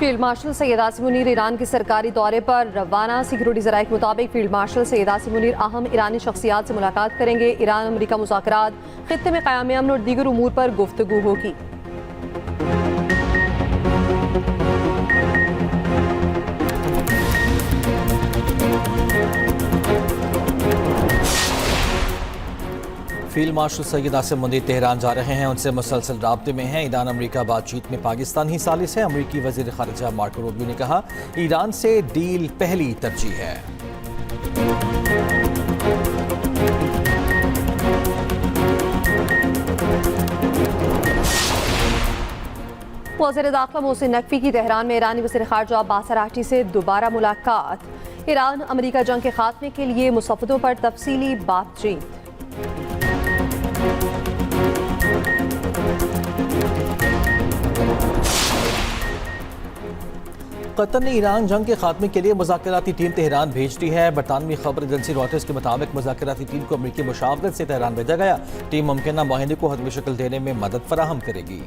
Field marshal Syed Asim Munir Iran के सरकारी दौरे पर रवाना। सिक्योरिटी ज़राए के मुताबिक फील्ड मार्शल सैयद आसिम मुनीर अहम ईरानी शख्सियात से मुलाकात करेंगे। ईरान अमरीका मुज़ाकरात, खित्ते में क़याम अमन और दीगर उमूर पर गुफ्तगू होगी। Field marshal Syed Asim Munir Tehran जा रहे हैं, उनसे मुसलसल राब्ते में हैं। ईरान अमरीका बातचीत में पाकिस्तान ही सालिस है। अमरीकी वज़ीर ख़ारिजा मार्को रूबियो ने कहा, ईरान से डील पहली तरजीह है। वज़ीर दाखिला मोहसिन नकवी की तेहरान में ईरानी वज़ीर ख़ारिजा अब्बास अराग़ची से दोबारा मुलाकात। ईरान अमरीका जंग के खात्मे के लिए मुसव्वदों पर तफसीली बातचीत। कतर ने ईरान जंग के खात्मे के लिए मुज़ाकराती टीम तेहरान भेज दी है। बरतानवी खबर एजेंसी रॉयटर्स के मुताबिक मुज़ाकराती टीम को अमरीकी मुशावरत से तेहरान भेजा गया। टीम मुमकिन माहिदे को हतमी शक्ल देने में मदद फराहम करेगी।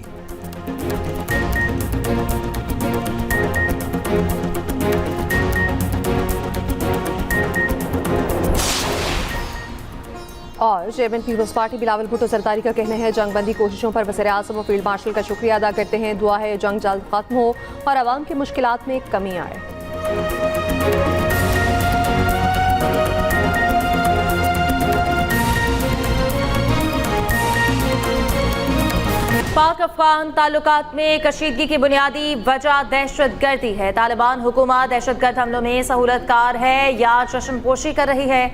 और chairman People's Party Bilawal Bhutto Zardari का कहना है, जंगबंदी कोशिशों पर वज़ीर आज़म और फील्ड मार्शल का शुक्रिया अदा करते हैं। दुआ है जंग जल्द खत्म हो और आवाम की मुश्किलात में कमी आए। पाक अफगान ताल्लुकात में कशीदगी की बुनियादी वजह दहशतगर्दी है। तालिबान हुकूमत दहशतगर्द हमलों में सहूलतकार है या चश्मपोशी कर रही है।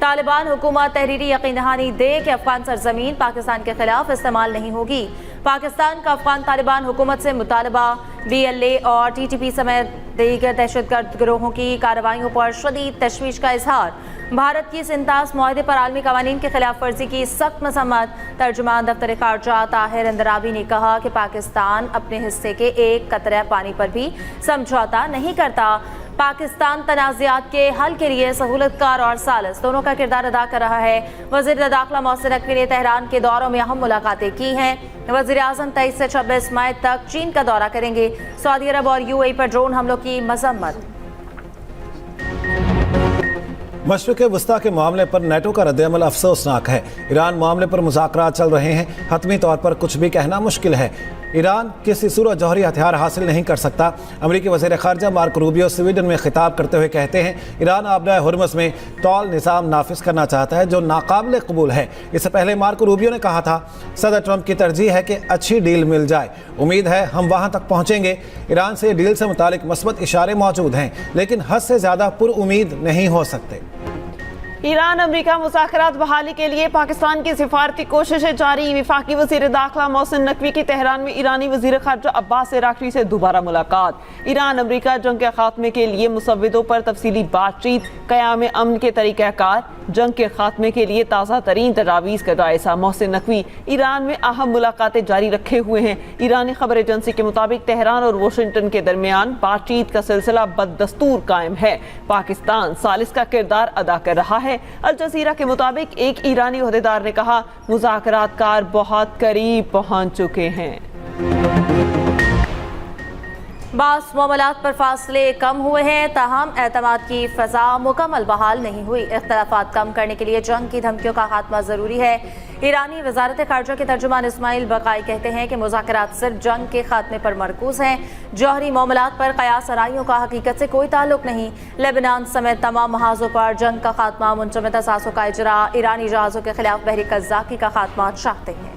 तालिबान हुकूमत तहरीरी यकीन दहानी दे कि अफगान सरजमीन पाकिस्तान के खिलाफ इस्तेमाल नहीं होगी। पाकिस्तान का अफगान तालिबान हुकूमत से मुतालबा BLA और TTP समेत दीगर दहशतगर्द गिरोहों की कार्रवाइयों पर शदीद तशवीश का इजहार। भारत की सिंतास मुआहदे पर आलमी कवानीन के खिलाफ वर्जी की सख्त मजम्मत। तर्जुमान दफ्तर खारजा ताहिर अंदराबी ने कहा कि पाकिस्तान अपने हिस्से के एक कतरा पानी पर भी समझौता नहीं करता। पाकिस्तान तनाज़ात के हल के लिए सहूलतकार और सालिस दोनों का किरदार अदा कर रहा है। वज़ीर दाखिला मोहसिन नकवी ने तेहरान के दौरों में अहम मुलाकातें की हैं। वज़ीर आज़म 23 से 26 मई तक चीन का दौरा करेंगे। सऊदी अरब और UAE पर ड्रोन हमलों की मजम्मत। मशरिक़ वस्ता के मामले पर नेटो का रद्द-ए-अमल अफसोसनाक है। ईरान मामले पर मुज़ाकरात चल रहे हैं, हतमी तौर पर कुछ भी कहना मुश्किल है। ईरान किसी सूरत जौहरी हथियार हासिल नहीं कर सकता। अमरीकी वज़ीर ख़ारिजा मार्को रूबियो स्वीडन में खिताब करते हुए कहते हैं, ईरान आबनाए हुर्मुज़ में तौल निज़ाम नाफिज करना चाहता है जो नाकाबिल कबूल है। इससे पहले मार्को रूबियो ने कहा था, सदर ट्रंप की तरजीह है कि अच्छी डील मिल जाए। उम्मीद है हम वहाँ तक पहुँचेंगे। ईरान से डील से मुतालिक मस्बत इशारे मौजूद हैं, लेकिन हद से ज़्यादा पुरउम्मीद नहीं हो सकते। ईरान अमरीका मुज़ाकरात बहाली के लिए पाकिस्तान की सिफारती कोशिशें जारी। वफाकी वज़ीर दाखिला मोहसिन नकवी की तेहरान में ईरानी वज़ीर ख़ारिजा अब्बास अराग़ची से दोबारा मुलाकात। ईरान अमरीका जंग के खात्मे के लिए मुसव्वदों पर तफसीली बातचीत। क़याम अमन के तरीक़ाकार, जंग के खात्मे के लिए ताज़ा तरीन तजावीज़ का जायज़ा। मोहसिन नकवी ईरान में अहम मुलाकातें जारी रखे हुए हैं। ईरानी खबर एजेंसी के मुताबिक तेहरान और वाशिंगटन के दरमियान बातचीत का सिलसिला बददस्तूर कायम है। पाकिस्तान सालिस का किरदार अदा कर रहा है। अल जज़ीरा के मुताबिक एक ईरानी ओहदेदार ने कहा, मुज़ाकरातकार बहुत करीब पहुंच चुके हैं। बास मामलात पर फासले कम हुए हैं, ताहम एतमाद की फ़ज़ा मुकम्मल बहाल नहीं हुई। इख्तलाफात कम करने के लिए जंग की धमकियों का खात्मा ज़रूरी है। ईरानी वज़ारत ख़ारिजा के तर्जुमान इस्माइल बक़ाई कहते हैं कि मुज़ाकरात सिर्फ जंग के खात्मे पर मरकूज़ हैं। जौहरी मामलात पर क़यास आराइयों का हकीकत से कोई ताल्लुक नहीं। लेबनान समेत तमाम महाज़ों पर जंग का खात्मा, मुंजमद असासों का इजरा, ईरानी जहाज़ों के खिलाफ बहरी क़ज़्ज़ाक़ी का खात्मा चाहते हैं।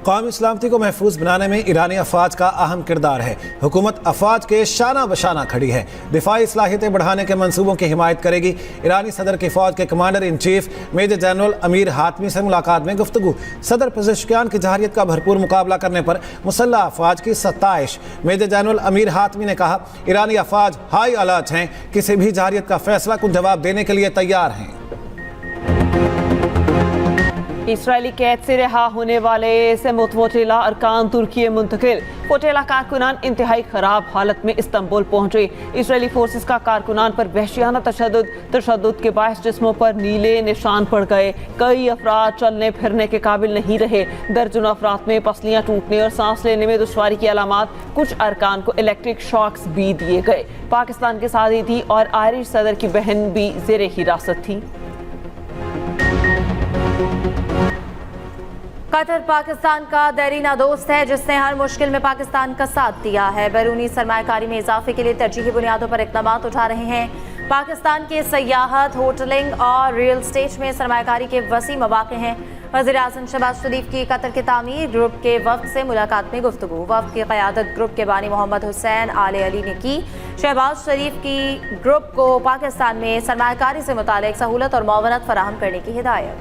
कौमी सलामती को महफूज बनाने में ईरानी अफवाज का अहम किरदार है। हुकूमत अफवाज के शाना बशाना खड़ी है, दिफाई सलाहियतें बढ़ाने के मंसूबों की हिमायत करेगी। ईरानी सदर की फ़ौज के commander in chief major general Amir Hatami से मुलाकात में गुफ्तगू। सदर पेज़ेशकियान की जहारियत का भरपूर मुकाबला करने पर मुसल्लह अफवाज की सत्ताइश। मेजर जनरल अमीर हातमी ने कहा, ईरानी अफवाज हाई अलर्ट हैं, किसी भी जहारियत का फैसला कुछ जवाब देने के लिए तैयार हैं। इसराइली कैद से रिहा होने वाले सेमुत फोटेला अरकान तुर्की मुंतकिल। फोटेला कारकुनान इंतहाई खराब हालत में इस्तांबुल पहुंचे। इसराइली फोर्सेस का कारकुनान पर वहशियाना तशद्दुद के बायस जिस्मों पर नीले निशान पड़ गए। कई अफराद चलने फिरने के काबिल नहीं रहे। दर्जनों अफराद में पसलियां टूटने और सांस लेने में दुश्वारी की अलामात। कुछ अरकान को इलेक्ट्रिक शॉक्स भी दिए गए। पाकिस्तान के साथ ही थी और आयरिश सदर की बहन भी ज़ेरे हिरासत थी। कतर पाकिस्तान का देरीना दोस्त है जिसने हर मुश्किल में पाकिस्तान का साथ दिया है। बैरूनी सरमायाकारी में इजाफे के लिए तरजीही बुनियादों पर इक़दाम उठा रहे हैं। पाकिस्तान के सयाहत, होटलिंग और रियल एस्टेट में सरमायाकारी के वसी मौक़े हैं। वज़ीर-ए-आज़म शहबाज शरीफ की कतर के तामीर ग्रुप के वफ़द से मुलाकात में गुफ्तगू। वफ़द की क़यादत ग्रुप के बानी मोहम्मद हुसैन आले अली ने की। शहबाज शरीफ की ग्रुप को पाकिस्तान में सरमायाकारी से मुतालिक सहूलत और मुआवनत फराहम करने की हिदायत।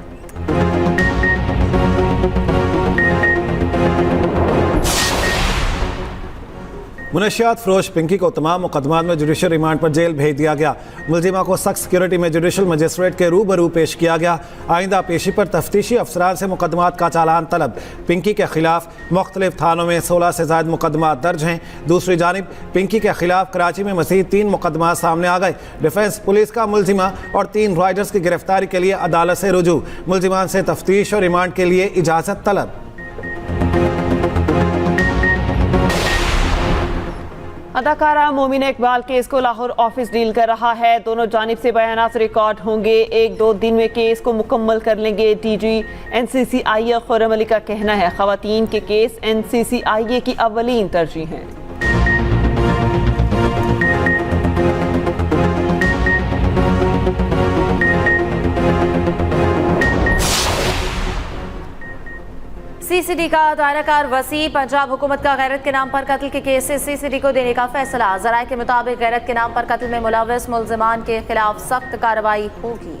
मुनशियात फरोश पिंकी को तमाम मुकदमात में जुडिशल रिमांड पर जेल भेज दिया गया। मुलजिमा को सख्त सिक्योरिटी में जुडिशल मजिस्ट्रेट के रूबरू पेश किया गया। आइंदा पेशी पर तफ्तीशी अफसरान से मुकदमात का चालान तलब। पिंकी के खिलाफ मुख्तलिफ थानों में 16 से ज़ायद मुकदमात दर्ज हैं। दूसरी जानिब पिंकी के खिलाफ कराची में मज़ीद 3 मुकदमात सामने आ गए। डिफेंस पुलिस का मुलजिमा और 3 राइडर्स की गिरफ्तारी के लिए अदालत से रुजू। मुलजिमान से तफ्तीश और रिमांड के लिए इजाज़त तलब। अदाकारा मोमिना इकबाल केस को लाहौर ऑफिस डील कर रहा है। दोनों जानिब से बयानात रिकॉर्ड होंगे। 1-2 दिन में केस को मुकम्मल कर लेंगे। DG NCCIA खुर्रम अली का कहना है ख़वातीन के केस NCCIA की अव्वलीन तरजीह है। CCD का दायराकार वसी। पंजाब हुकूमत का गैरत के नाम पर कत्ल के केस से CCD को देने का फैसला। ज़राए के मुताबिक गैरत के नाम पर कत्ल में मुलव्वस मुल्ज़िमान के खिलाफ सख्त कार्रवाई होगी।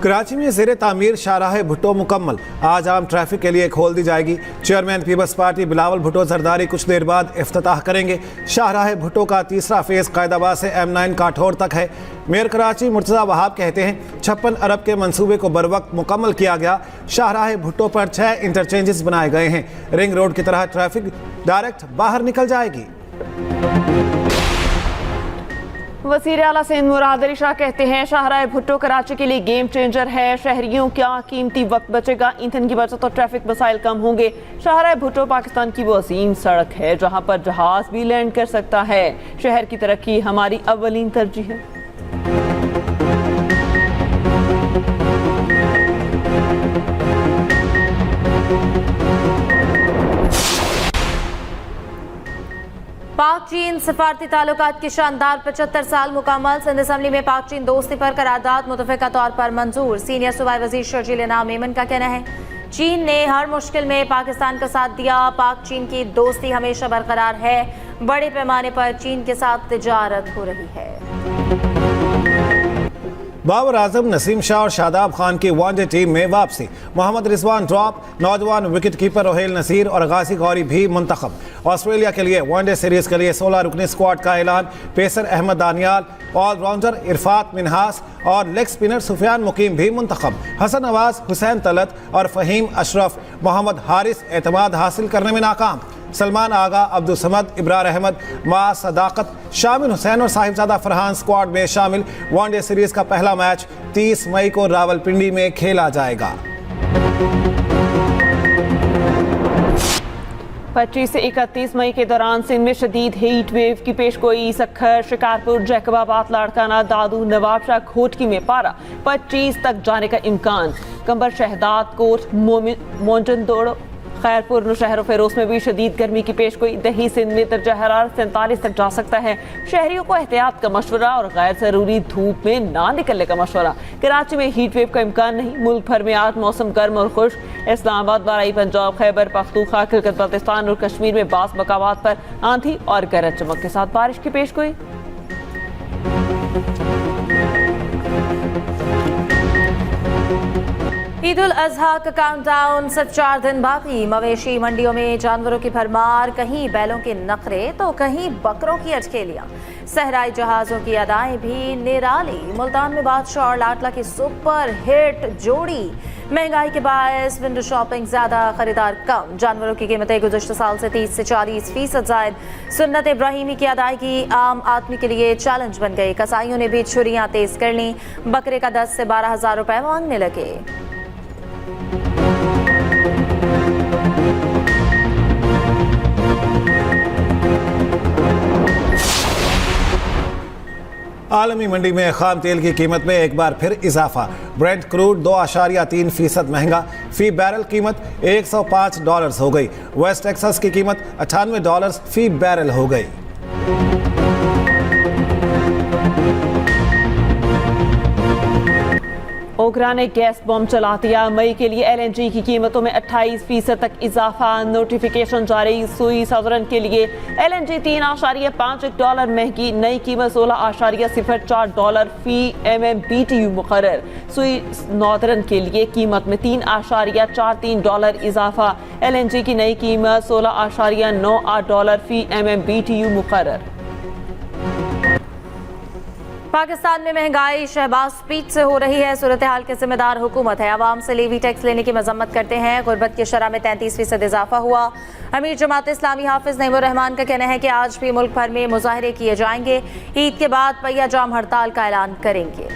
कराची में ज़ेरे तामीर शाहराह भुट्टो मुकम्मल। आज आम ट्रैफिक के लिए खोल दी जाएगी। Chairman People's Party Bilawal Bhutto Zardari कुछ देर बाद इफ्तिताह करेंगे। शाहराह भुट्टो का तीसरा फेज़ कायदाबाद से M9 काठौर तक है। मेयर कराची मुर्तज़ा वहाब कहते हैं 56 अरब के मंसूबे को बरवक्त मुकम्मल किया गया। शाहराह भुट्टो पर 6 इंटरचेंजेस बनाए गए हैं। रिंग रोड की तरह ट्रैफिक डायरेक्ट बाहर निकल जाएगी। वज़ीर आला सिंध मुराद अली शाह कहते हैं शाहराह भुट्टो कराची के लिए गेम चेंजर है। शहरियों का कीमती वक्त बचेगा, ईंधन की बचत और ट्रैफिक मसाइल कम होंगे। शाहराह भुट्टो पाकिस्तान की वो अजीम सड़क है जहां पर जहाज भी लैंड कर सकता है। शहर की तरक्की हमारी अव्वलीन तरजीह है। पाक चीन सफारती ताल्लुकात के शानदार 75 साल मुकम्मल। सिंध असम्बली में पाक चीन दोस्ती पर करारदाद मुतफ़िका तौर पर मंजूर। सीनियर सूबाई वज़ीर शर्जील इनाम मेमन का कहना है चीन ने हर मुश्किल में पाकिस्तान का साथ दिया। पाक चीन की दोस्ती हमेशा बरकरार है। बड़े पैमाने पर चीन के साथ तिजारत हो रही है। बाबर आजम, नसीम शाह और शादाब खान की वनडे टीम में वापसी। मोहम्मद रिजवान ड्रॉप। नौजवान विकेट कीपर रोहेल नसीर और गाजी गौरी भी मुंतखब। ऑस्ट्रेलिया के लिए वनडे सीरीज के लिए 16 रुकनी स्क्वाड का ऐलान। पेसर अहमद दानियाल, ऑलराउंडर इरफात मिनहास और लेग स्पिनर सुफियान मुकीम भी मुंतखब। हसन नवाज, हुसैन तलत और फ़हीम अशरफ, मोहम्मद हारिस एतमाद हासिल करने में नाकाम। सलमान आगा, अब्दुल समद, इब्रार अहमद, मा सदाकत, शामिल हुसैन और साहिबजादा फरहान स्क्वाड में शामिल। वनडे सीरीज का पहला मैच 30 मई को रावलपिंडी में खेला जाएगा। 25 से 31 मई के दौरान सिंध में शदीद हीट वेव की पेशगोई। सखर, शिकारपुर, जैकबाबाद, लाड़काना, दादू, नवाबशाह, घोटकी में पारा 25 तक जाने का इम्कान। कंबर, शहदाद कोट, मोजनदोड़, खैरपुर, नौशहर फेरोज में भी शदीद गर्मी की पेशगोई। दही सिंध में दर्जा हरारत 47 तक जा सकता है। शहरियों को एहतियात का मशवरा और गैर जरूरी धूप में ना निकलने का मशवरा। कराची में हीट वेव का इम्कान नहीं। मुल्क भर में आज मौसम गर्म और खुश्क। इस्लामाबाद, बाराई पंजाब, खैबर पख्तूनख्वा, खिलकत बल्तिस्तान और कश्मीर में बास मकामात पर आंधी और गरज चमक के साथ बारिश की पेशगोई। ईद उल अजहा का काउंटडाउन सिर्फ 4 दिन बाकी। मवेशी मंडियों में जानवरों की भरमार, कहीं बैलों के नखरे तो कहीं बकरों की अटखेलियां। सहराई जहाजों की अदाएं भी निराली। मुल्तान में बादशाह और लाडला की सुपर हिट जोड़ी। महंगाई के बायस विंडो शॉपिंग ज्यादा, खरीदार कम। जानवरों की कीमतें गुज़श्ता साल से 30 से 40% जायद। सुन्नत इब्राहिमी की अदायगी आम आदमी के लिए चैलेंज बन गई। कसाईयों ने भी छुरियां तेज कर ली। बकरे का 10 से 12 हज़ार रुपए मांगने लगे। आलमी मंडी में खाम तेल की कीमत में एक बार फिर इजाफा। ब्रेंट क्रूड 2.3% महंगा। फी बैरल कीमत $105 हो गई। वेस्ट टेक्सास की कीमत $98 फी बैरल हो गई। ओकरा ने गैस बॉम्ब चला दिया। मई के लिए LNG की कीमतों में 28% तक इजाफा। नोटिफिकेशन जारी। सुई सदरन के लिए LNG $3.5 महंगी। नई कीमत $16.04 फी MMBTU मुकर्रर। सुई नॉर्दर्न के लिए कीमत में $3.43 इजाफा। LNG की नई कीमत $16.98 फी MMBTU मुकर्रर। पाकिस्तान में महंगाई शहबाज स्पीड से हो रही है। सूरत हाल के जिम्मेदार हुकूमत है। आवाम से लेवी टैक्स लेने की मजम्मत करते हैं। गुर्बत की शरह में 33% इजाफा हुआ। अमीर जमात इस्लामी हाफिज नईमुर रहमान का कहना है कि आज भी मुल्क भर में मुजाहरे किए जाएंगे। ईद के बाद पहिया जाम हड़ताल का ऐलान करेंगे।